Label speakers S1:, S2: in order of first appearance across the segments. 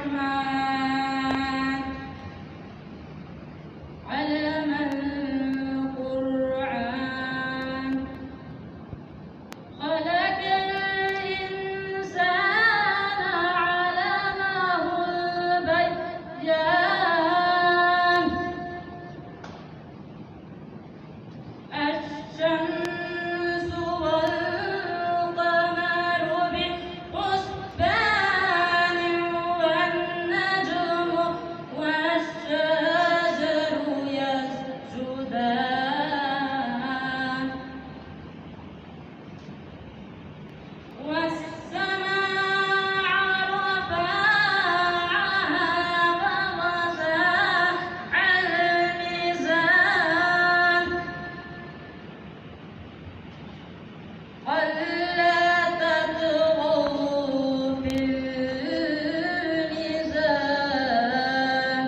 S1: الرحمن علم القرآن خلق الإنسان علمه البيان الشمس والقمر بحسبان والنجم والشجر يسجدان والسماء رفعها ووضع الميزان ألا تطغوا في الميزان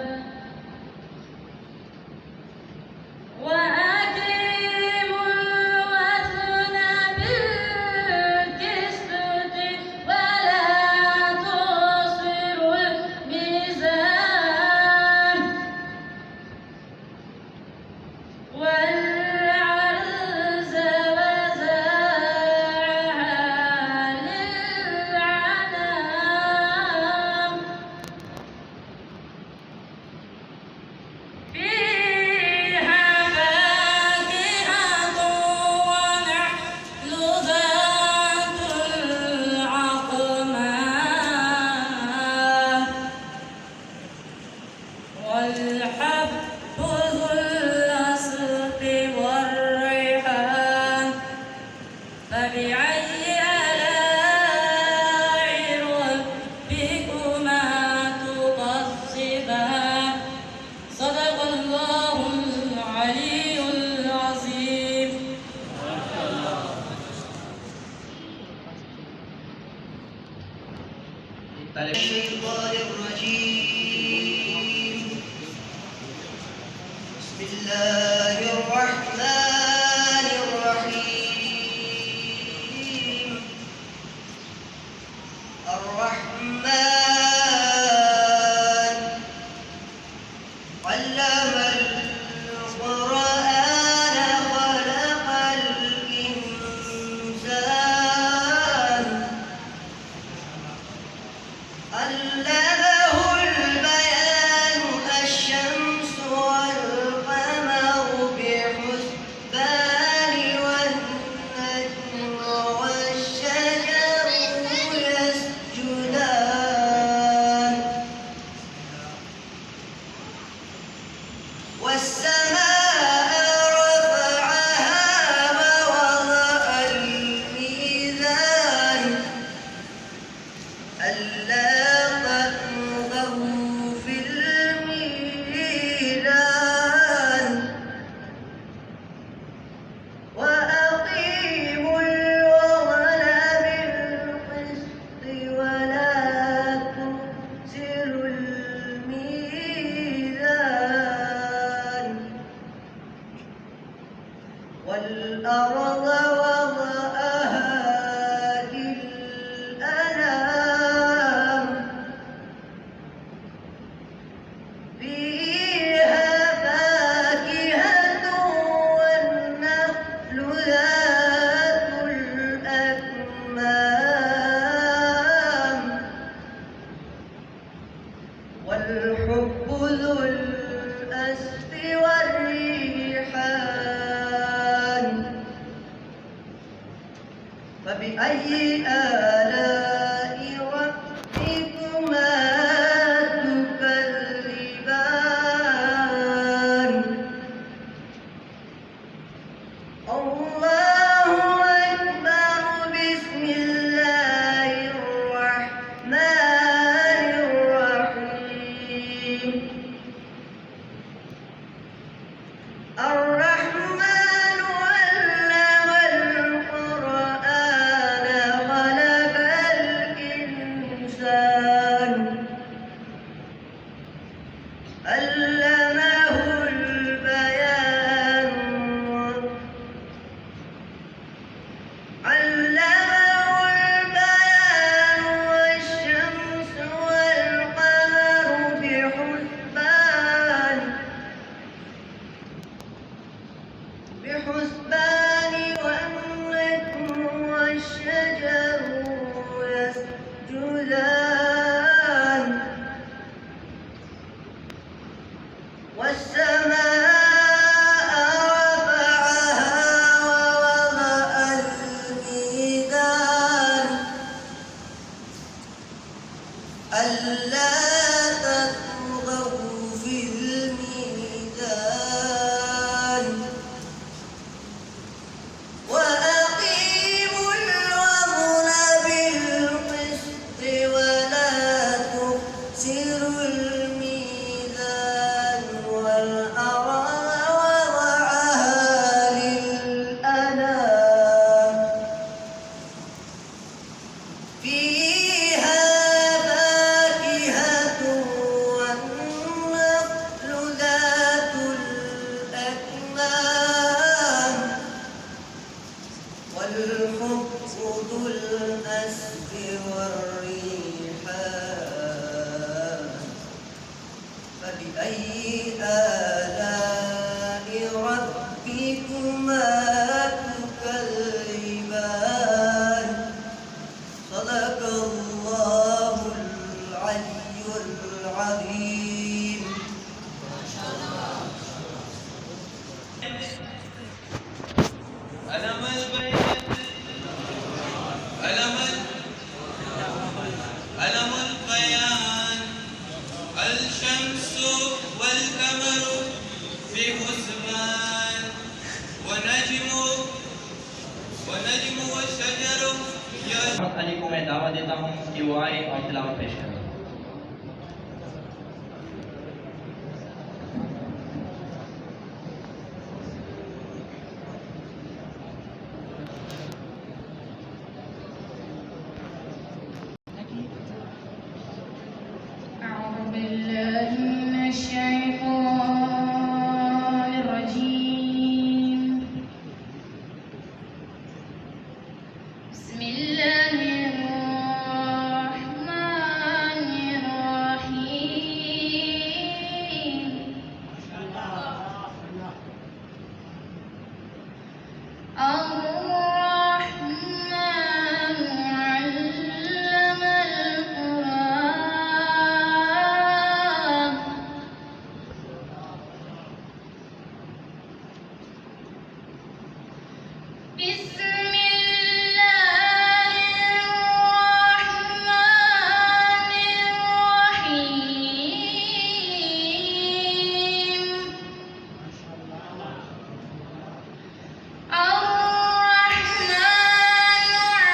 S1: وأقيموا الوزن بالقسط ولا تخسروا الميزان والأرض وزرعها للأنام فيها فاكهة ونخل ذات الأكمام والحب ذو العصف والريحان فبأي آلاء ربكما تكذبان صدق الله العلي العظيم.
S2: الشيطان الرجيم بسم الله الرحمن الرحيم الرحمن علم القرآن خلق الإنسان علمه البيان الشمس والقمر بحسبان والنجم والشجر يسجدان والسماء رفعها ووضع الميزان ألا تطغوا في الميزان وأقيموا الوزن بالقسط ولا تخسروا الميزان والأرض وضعها للأنام فيها فاكهة والنخل ذات الأكمام والحب ذو الأسف والريحان فبأي آلاء ربكما تكذبان الله أكبر بسم الله الرحمن الرحيم الرحمن علم القرآن خلق والحب ذو الأسد والريحان فبأي آلاء ربكما تكذبان صدق الله العلي العظيم.
S3: علم البيان الشمس والقمر في حسبان ونجم والشجر
S4: अली को मैं दावा देता हूँ कि वो आए और तिलावत पेश करें।
S5: أعوذ بالله من الشيطان الرجيم. بسم الله الرحمن الرحيم. الرحمن علم القرآن. بسم الله الرحمن الرحيم. الرحمن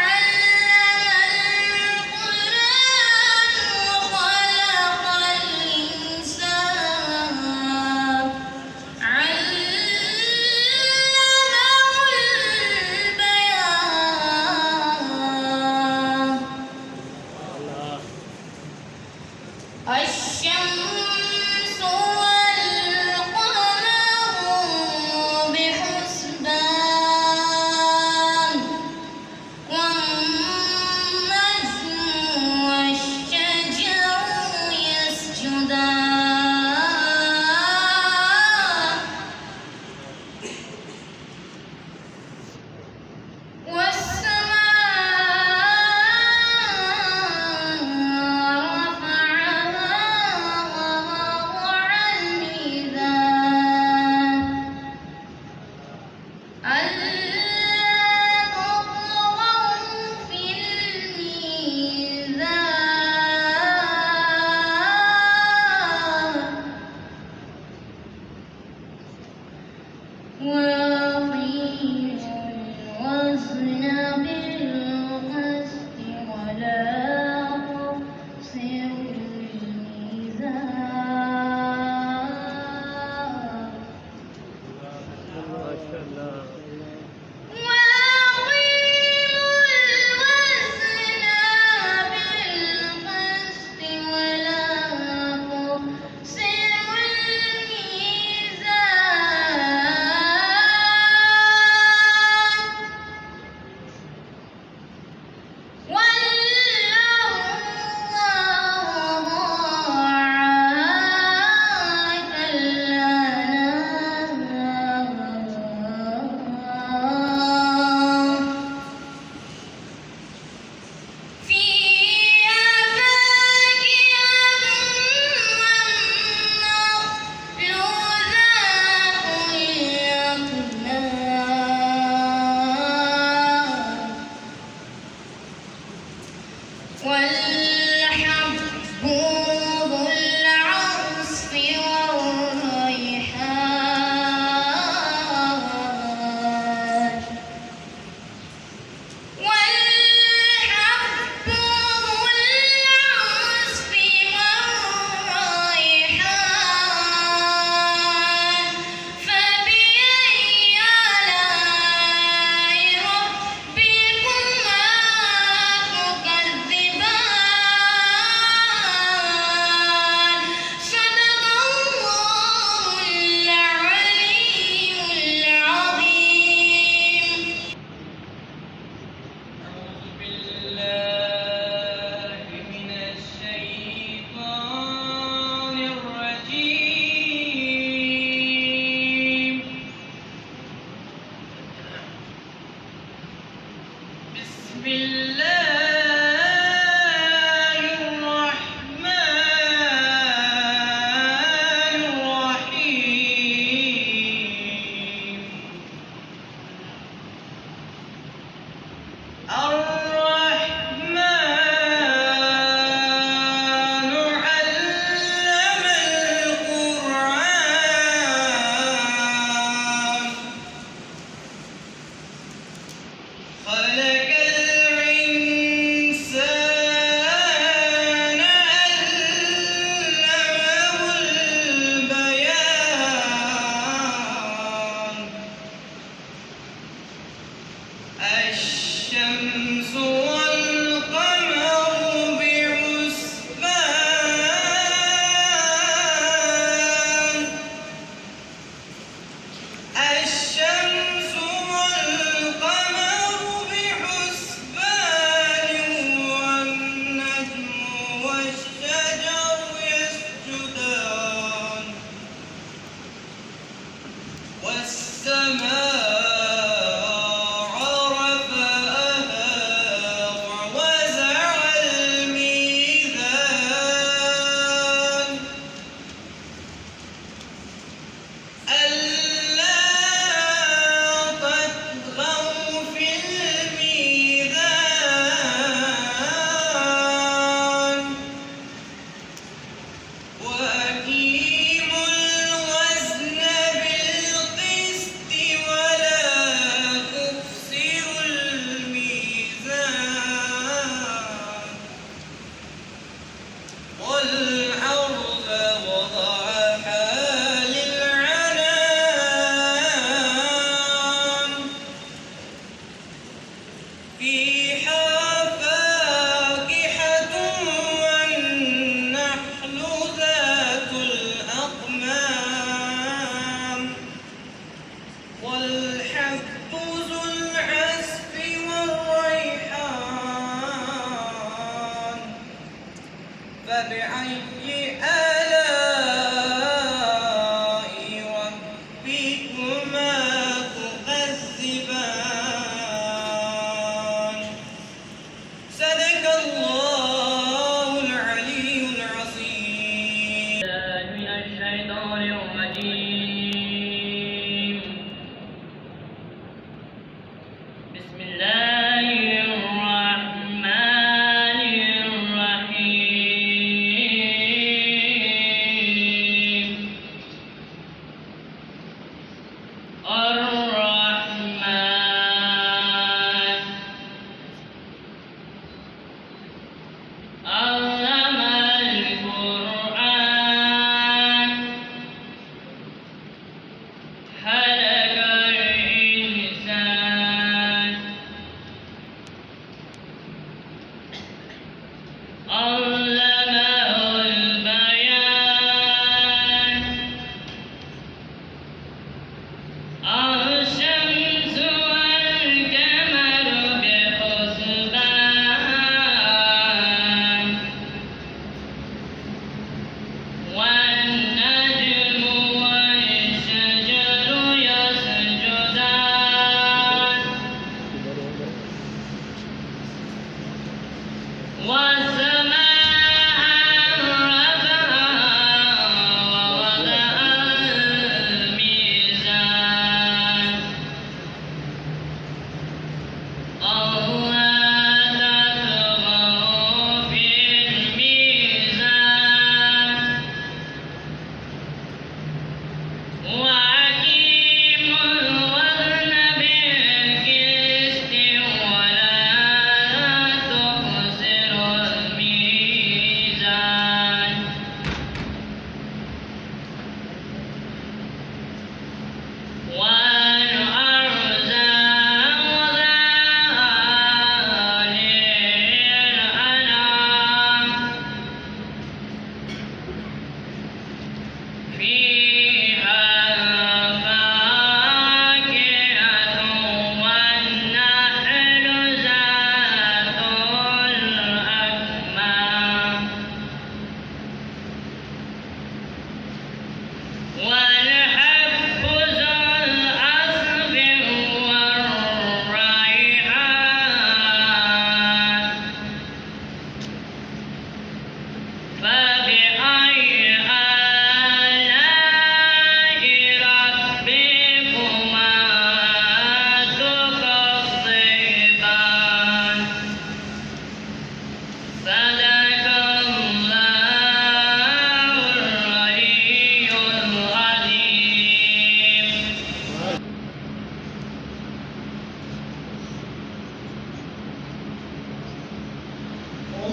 S5: علم القرآن وخلق الإنسان الشمس والقمر بحسبان والنجم والشجر يسجدان وأقيموا الوزن بالقسط ولا تخسروا الميزان. وأقيموا الوزن بالقسط ولا تخسروا الميزان.
S3: بسم الله الرحمن الرحيم الرحمن علم القرآن خلق الإنسان علمه البيان الشمس والقمر بحسبان الشمس والقمر بحسبان والنجم والشجر يسجدان والسماء رفعها ووزع الميزان ألا تطغوا في الميزان وأقيموا الوزن بالقسط ولا تخسروا الميزان والأرض وضعها للعنام فيها فاكهة والنخل ذات الأكمام والحب ذو العصف والريحان فبأي آلاء ربكما تكذبان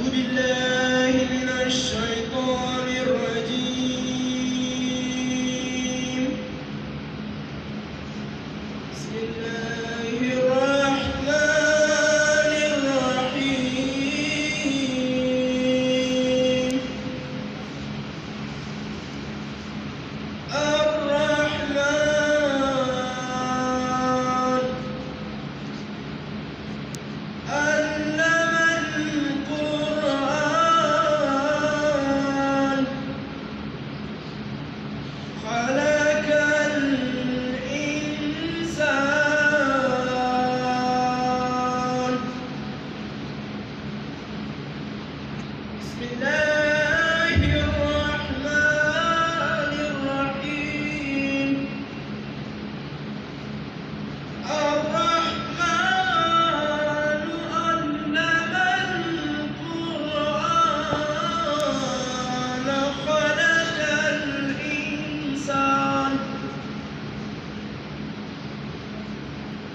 S3: أعوذ بالله من الشيطان الرجيم. بسم الله الرحمن الرحيم. الرحمن علم القرآن خلق الإنسان. بسم الله الرحمن الرحيم. الرحمن علم القرآن خلق الإنسان.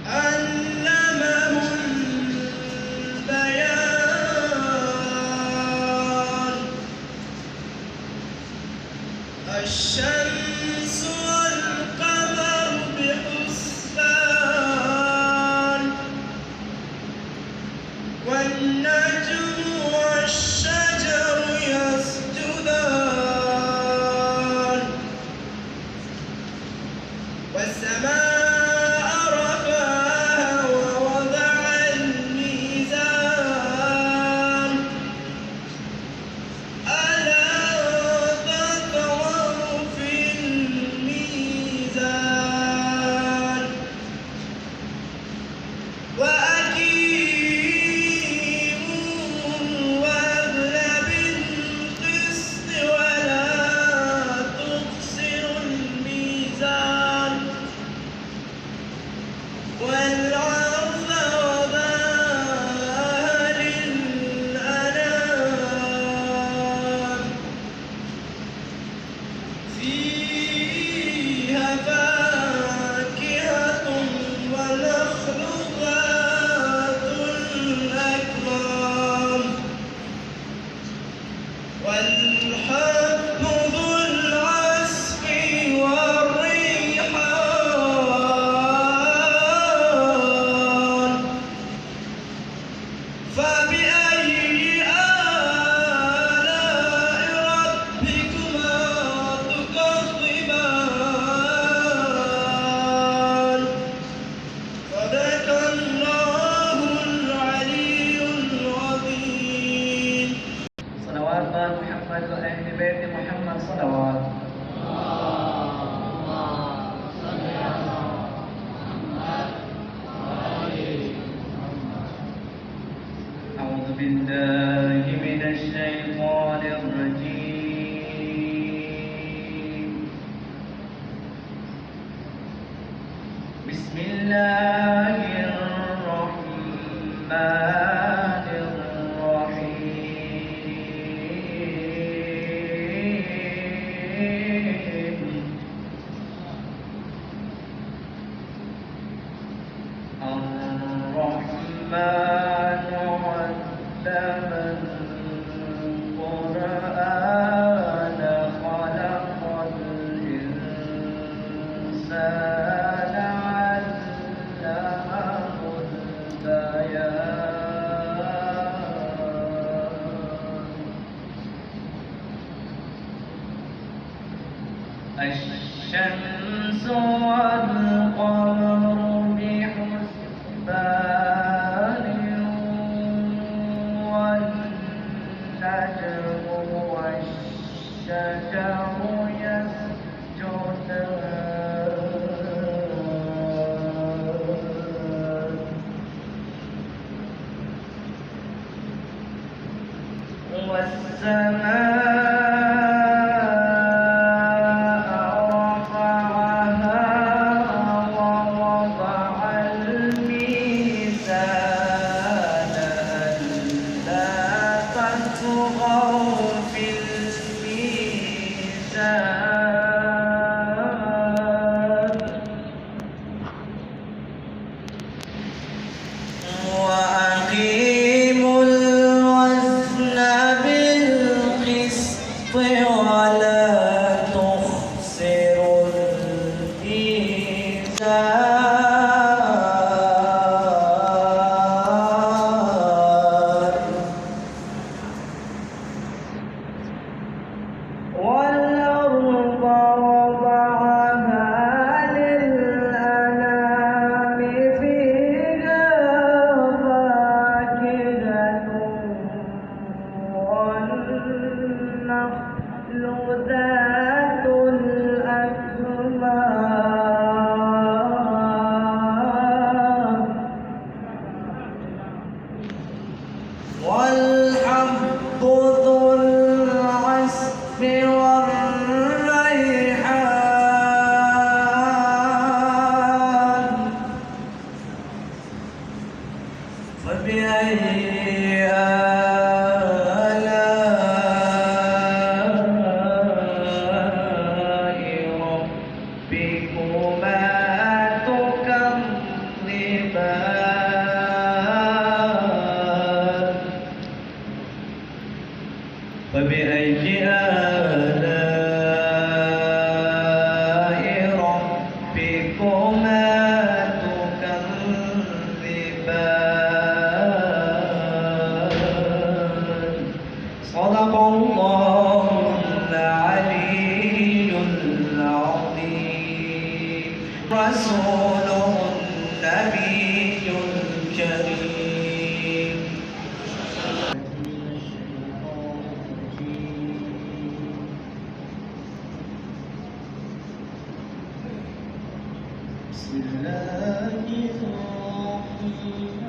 S3: علمه البيان. الشمس والقمر بحسبان. والنجم والشجر يسجدان. والسماء رفعها ووضع الميزان. ألا تطغوا في الميزان. وأقيموا الوزن بالقسط ولا تخسروا الميزان. والأرض وضعها للأنام. فيها فاكهة ونخل ذات الأكمام. والحب ذو العصف والريحان. فبأي آلاء ربكما تكذبان. صدق الله العلي العظيم.
S4: صلوات محمد وأهل بيت محمد صلوات. أعوذ بالله من الشيطان الرجيم. بسم الله الرحمن الرحيم. الرحمن علم القرآن خلق الإنسان علمه البيان. الشمس والقمر بحسبان. والنجم والشجر يسجدان. والسماء رفعها ووضع الميزان. ألا تطغوا في الميزان. وأقيموا الوزن
S3: خذوا العصف والريحان فبأي آلاء ربكما تكذبان فبأي آلاء ربكما تكذبان صدق الله العلي العظيم رسوله النبي الكريم بسم الله الرحمن الرحيم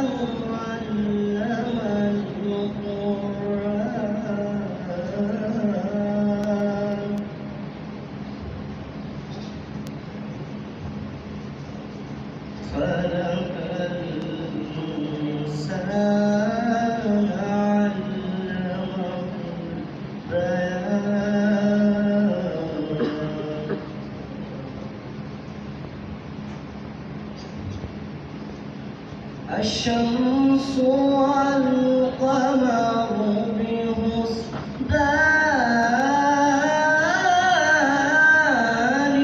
S3: الرحمن علم القرآن خلق الإنسان علمه البيان الشمس والقمر بحسبان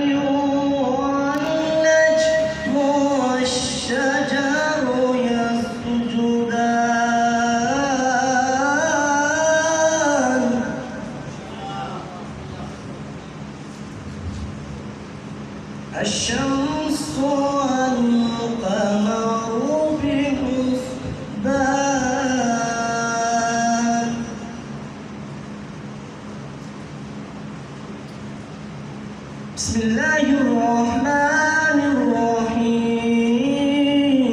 S3: والنجم والشجر يسجدان الشمس والقمر بحسبان بسم الله الرحمن الرحيم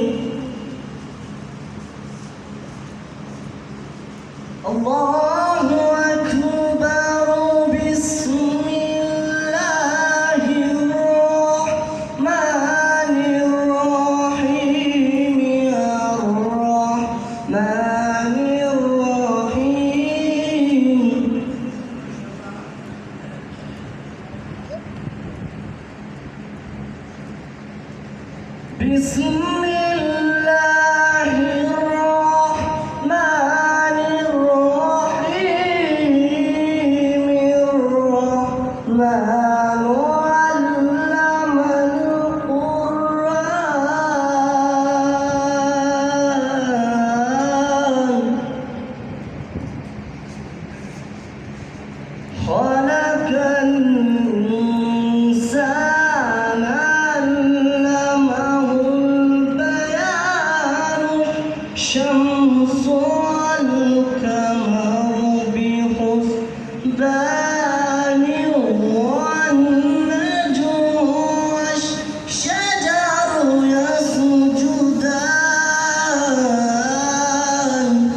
S3: الله أكبر بسم الله الرحمن الرحيم الرحمن الرحيم بسم الله الرحمن الرحيم الرحمن علم القرآن خلق الإنسان علمه البيان الشمس والقمر بحسبان والنجم والشجر يسجدان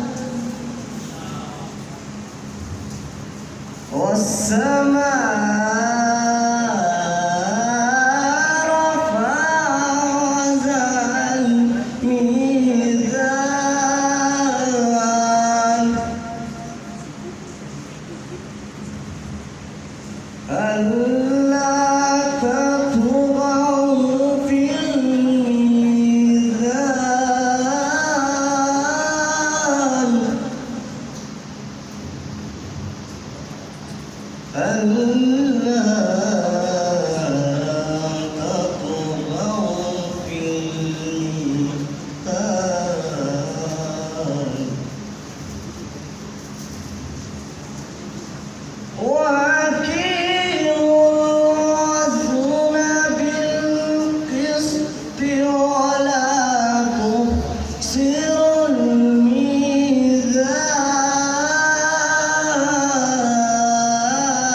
S3: والسماء رفعها الميزان ألا تطغوا في الميزان ألا تطغوا في الميزان وأقيموا الوزن بالقسط ولا تخسروا الميزان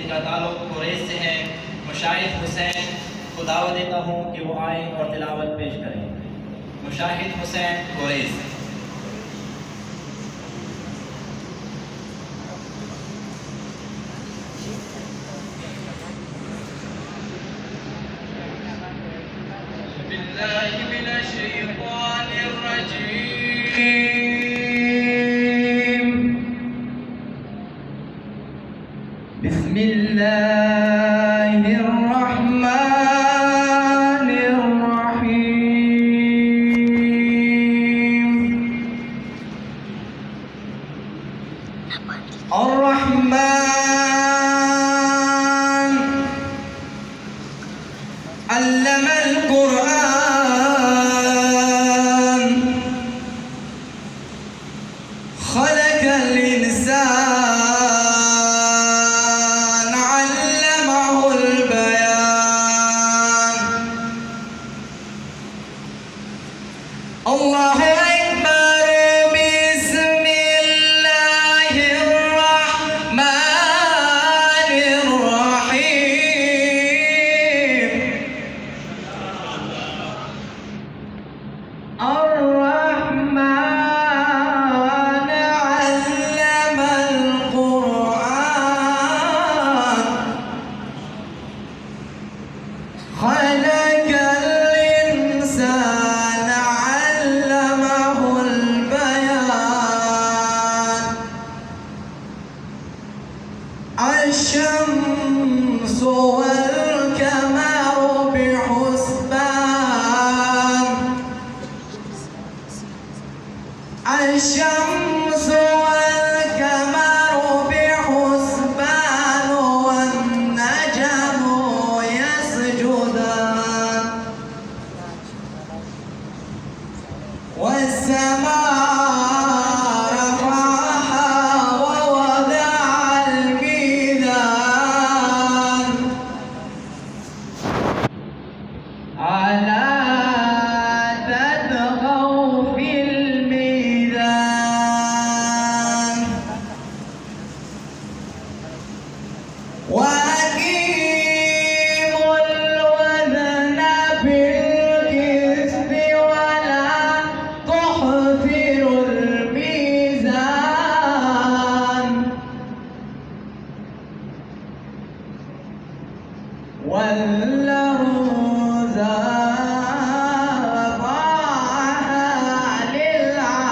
S4: जिनका ताल्लुक कुरैश से है, मुशाहिद हुसैन को दावत देता हूँ कि वो आए और तिलावत पेश करें। मुशाहिद हुसैन कुरैश।
S6: بالله من الشيطان الرجيم. بسم الله الرحمن الرحيم. الرحمن علم القرآن خلق الإنسان علمه البيان. الله أكبر. بسم الله الرحمن الرحيم. الرحمن علم القرآن خلق الإنسان علمه البيان. الشمس والقمر بحسبان. الشمس والقمر بحسبان والنجم يسجدان. والسماء رفعها ووضع الميزان. ألا تطغوا في الميزان. وأقيموا الوزن بالقسط ولا تخسروا الميزان. والأرض وضعها للأنام.